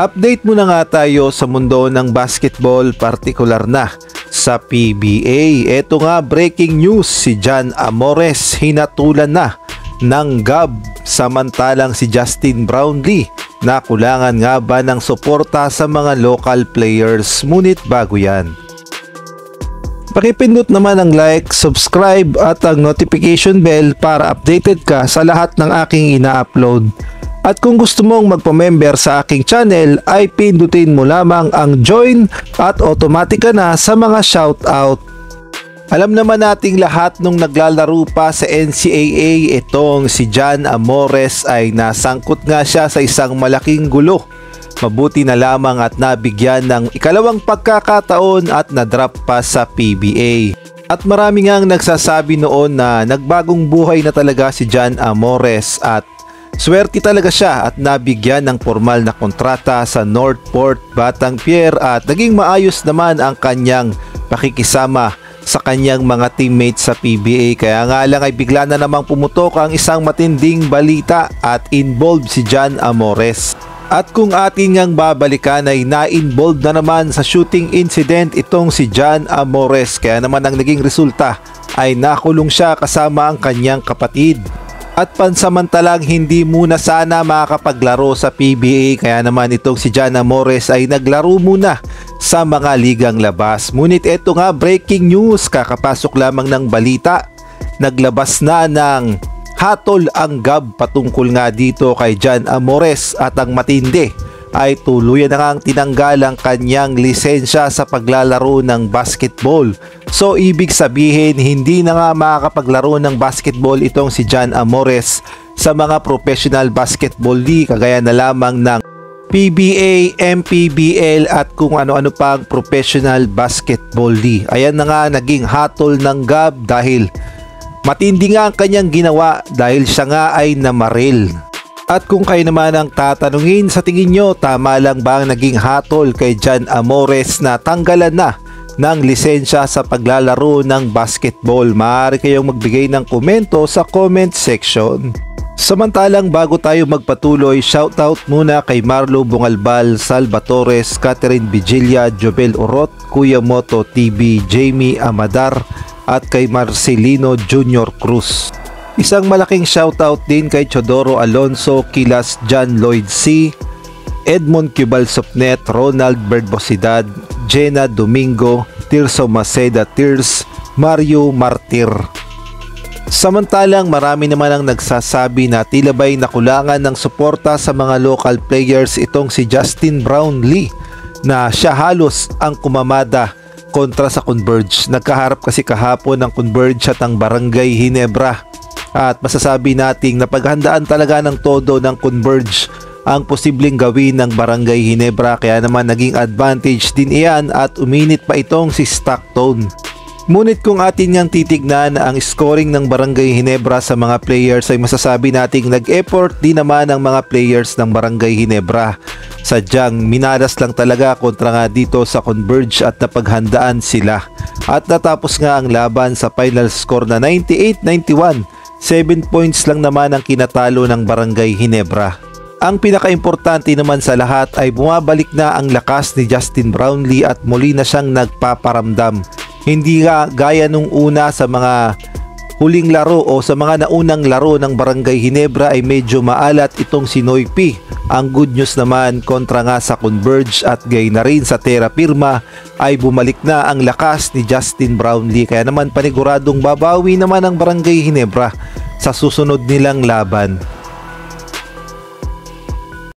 Update muna nga tayo sa mundo ng basketball, partikular na sa PBA. Ito nga, breaking news, si John Amores hinatulan na ng GAB, samantalang si Justin Brownlee nakulangan nga ba ng suporta sa mga local players. Ngunit bago yan, pakipindot naman ang like, subscribe at ang notification bell para updated ka sa lahat ng aking ina-upload. At kung gusto mong magpa-member sa aking channel ay pindutin mo lamang ang join at automatic ka na sa mga shoutout. Alam naman nating lahat nung naglalaro pa sa NCAA, itong si John Amores ay nasangkot nga siya sa isang malaking gulo. Mabuti na lamang at nabigyan ng ikalawang pagkakataon at na-drop pa sa PBA. At marami ngang nagsasabi noon na nagbagong buhay na talaga si John Amores at swerte talaga siya at nabigyan ng formal na kontrata sa Northport Batangier at naging maayos naman ang kanyang pakikisama sa kanyang mga teammates sa PBA. Kaya nga lang ay bigla na namang pumutok ang isang matinding balita at involved si John Amores. At kung atin ngang babalikan ay na-involved na naman sa shooting incident itong si John Amores. Kaya naman ang naging resulta ay nakulong siya kasama ang kanyang kapatid. At pansamantalang hindi muna sana makakapaglaro sa PBA, kaya naman itong si John Amores ay naglaro muna sa mga ligang labas. Ngunit ito nga, breaking news, kakapasok lamang ng balita, naglabas na ng hatol ang GAB patungkol nga dito kay John Amores at ang matindi ay tuluyan na ngang tinanggal ang kanyang lisensya sa paglalaro ng basketball. So ibig sabihin hindi na nga makakapaglaro ng basketball itong si John Amores sa mga professional basketball league kagaya na lamang ng PBA, MPBL at kung ano-ano pang professional basketball league. Ayan na nga naging hatol ng GAB dahil matindi nga ang kanyang ginawa dahil siya nga ay namaril. At kung kayo naman ang tatanungin, sa tingin nyo, tama lang ba ang naging hatol kay John Amores na tanggalan na ng lisensya sa paglalaro ng basketball? Maaari kayong magbigay ng komento sa comment section. Samantalang bago tayo magpatuloy, shoutout muna kay Marlo Bungalbal, Salvatores, Catherine Vigilla, Jobel Orot, Kuya Moto TV, Jamie Amadar at kay Marcelino Junior Cruz. Isang malaking shoutout din kay Chodoro Alonso, Kilas John Lloyd C, Edmond Cubal Sopnet, Ronald Berbosidad, Jenna Domingo, Tirso Maceda Tirs, Mario Martir. Samantalang marami naman ang nagsasabi na tila ba'y nakulangan ng suporta sa mga local players itong si Justin Brownlee na siya halos ang kumamada kontra sa Converge. Nagkaharap kasi kahapon ng Converge at ang Barangay Ginebra. At masasabi nating napaghandaan talaga ng todo ng Converge ang posibleng gawin ng Barangay Ginebra, kaya naman naging advantage din iyan at uminit pa itong si Stockton. Ngunit kung atin niyang titignan ang scoring ng Barangay Ginebra sa mga players ay masasabi nating nag-effort din naman ang mga players ng Barangay Ginebra. Sadyang minalas lang talaga kontra nga dito sa Converge at napaghandaan sila. At natapos nga ang laban sa final score na 98-91. 7 points lang naman ang kinatalo ng Barangay Ginebra. Ang pinaka-importante naman sa lahat ay bumabalik na ang lakas ni Justin Brownlee at muli na siyang nagpaparamdam. Hindi nga gaya nung una sa mga huling laro o sa mga naunang laro ng Barangay Ginebra ay medyo maalat itong si Noy P. Ang good news naman kontra nga sa Converge at gay na rin sa Terra Firma ay bumalik na ang lakas ni Justin Brownlee. Kaya naman paniguradong babawi naman ang Barangay Ginebra sa susunod nilang laban.